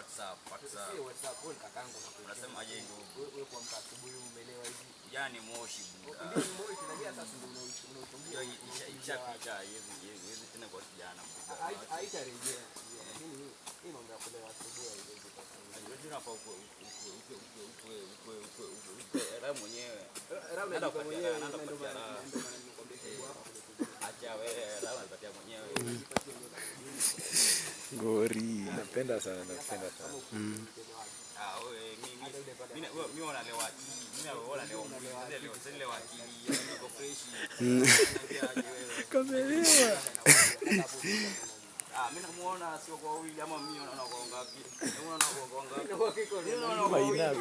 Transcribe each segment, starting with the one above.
WhatsApp. Si WhatsApp wewe kakangu na unasema aje ndugu? Wewe kwa asubuhi umeelewa hivi. Yaani moshi buda. Ndio moshi tunajia sasa ndio unaotumia icha hizi tena kwa kijana buda. Haitarejea. Lakini hii mambo ya kulewa asubuhi haiwezi kutoka. Unajua tunafaa ukwe raha mwenyewe. Raha mwenyewe ndio acha wewe raha unapatia mwenyewe. Gori. Napenda sana. Mimi wanalewa akili. Mimi wanalewa akili. Niko fresh. Kamelewa. Mimi namuona sio kwa wili ama mimi naona kwa ngapi. Unaona kwa ngapi?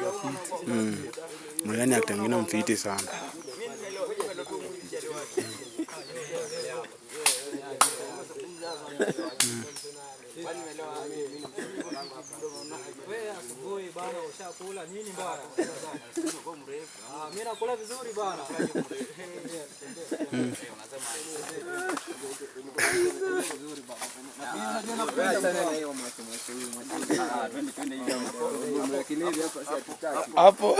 Mwani akitangina mfiti sana. Mimi nielewa tu mwili sielewa. Wewe asubuhi bana ushakula nini bana? Mimi nakula vizuri bana. Hapo.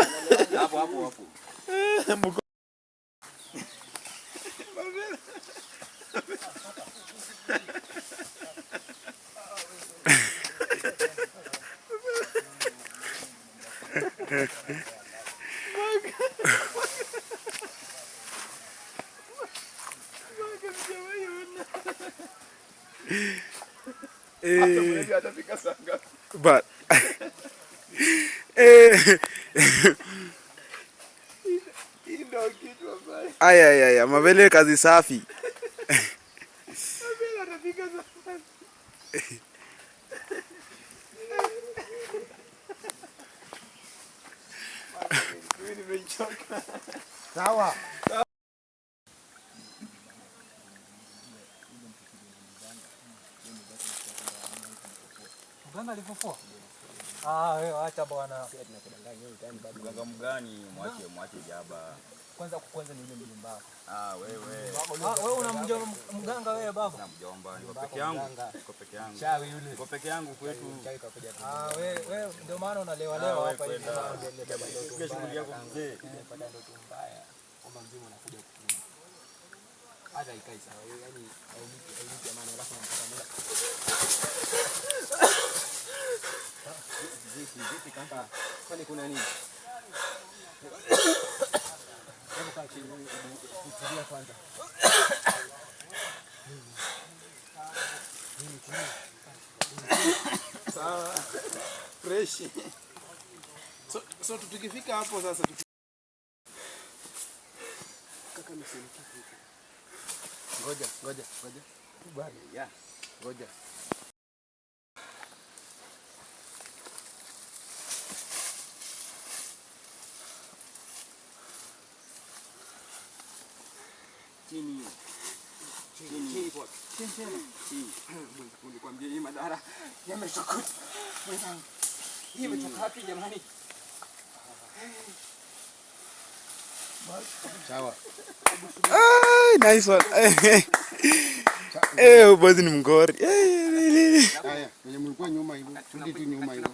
But aya mavele kazi safi. Sawa. Mganga alifufua? Wewe acha bwana. Sisi tunakudanganya wewe tayari bado. Mganga mgani mwache jaba. Kwanza ni yule mjomba wako. Wewe. Wewe unamjua mganga wewe baba? Na mjomba, niko peke yangu. Chawi yule. Niko peke yangu kwetu. Wewe ndio maana unalewa hapa hivi. Ile shughuli yako mzee. Pata ndoto mbaya. Kama mzimu anakuja kukuona. Hata ikai sawa. Yaani hainiki maana alafu unampata mla. Vipi kaka? Kwani kuna nini? Hebu kaa chini utulia kwanza. Sawa. Fresh. So tukifika hapo sasa Kaka msinikiki. Ngoja. Bali ya. Ngoja. Chini. Nikwambia hii madara yametoka. Mwenzangu. Hii imetoka wapi jamani? Sawa. Nice one. Bozi ni mgori. Haya, wenye mlikuwa nyuma hivyo, turudi tu nyuma hivyo.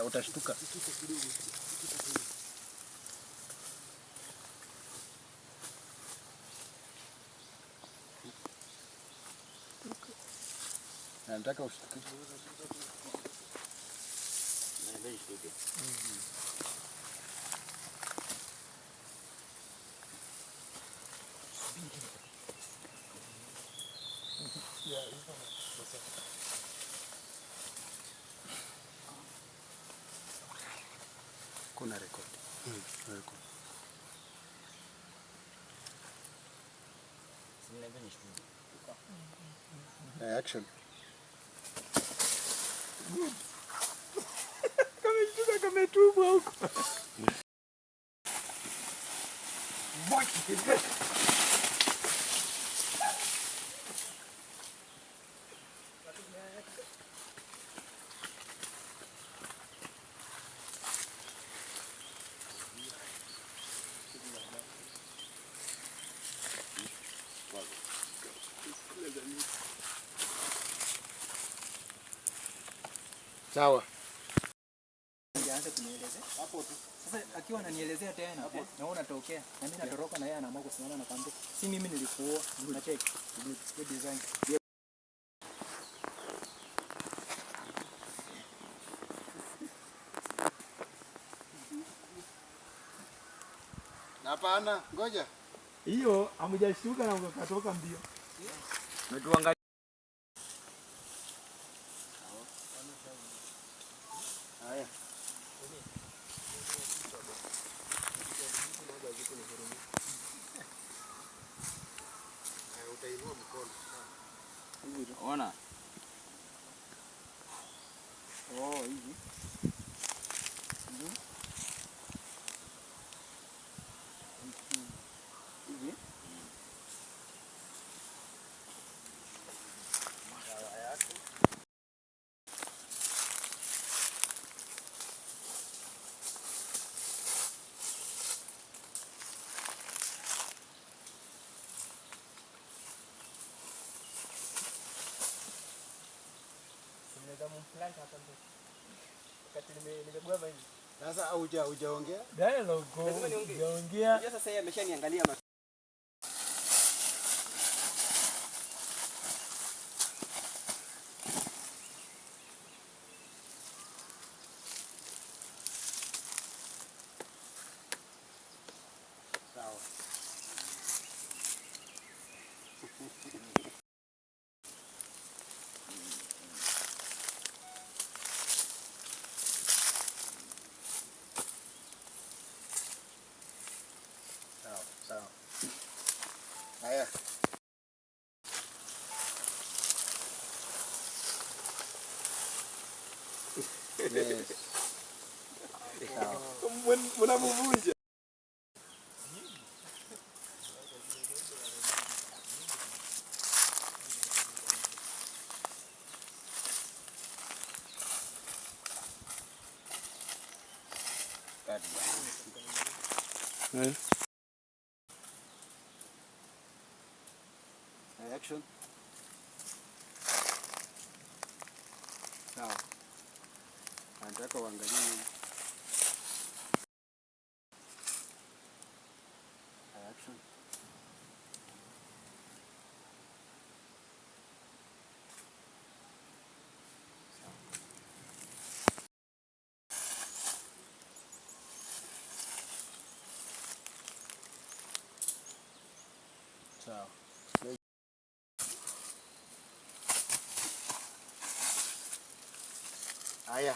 Utashtuka. Nataka ushtuke. Kuna record. Record. Action. Kametubwa huko. Sawa. Angeanza kunielezea hapo tu. Sasa akiwa ananielezea tena na unatokea na mimi natoroka na yeye anaamua kusimama na kwambia si mimi nilikuoa. Na check. Good design. Hapana, ngoja. Hiyo hamjashtuka na ukatoka mbio. Umetuangalia. Haya. Utainua mkono. Ona. Oh, hivi. Hivi. Sasa hujaongea? Dialogue. Hujaongea. Sasa yeye ameshaniangalia. Sawa. Sawa. Haya. Yes. Sawa. Mnamvunja. Action. Sawa. Nataka uangalie. Action. Sawa. Haya.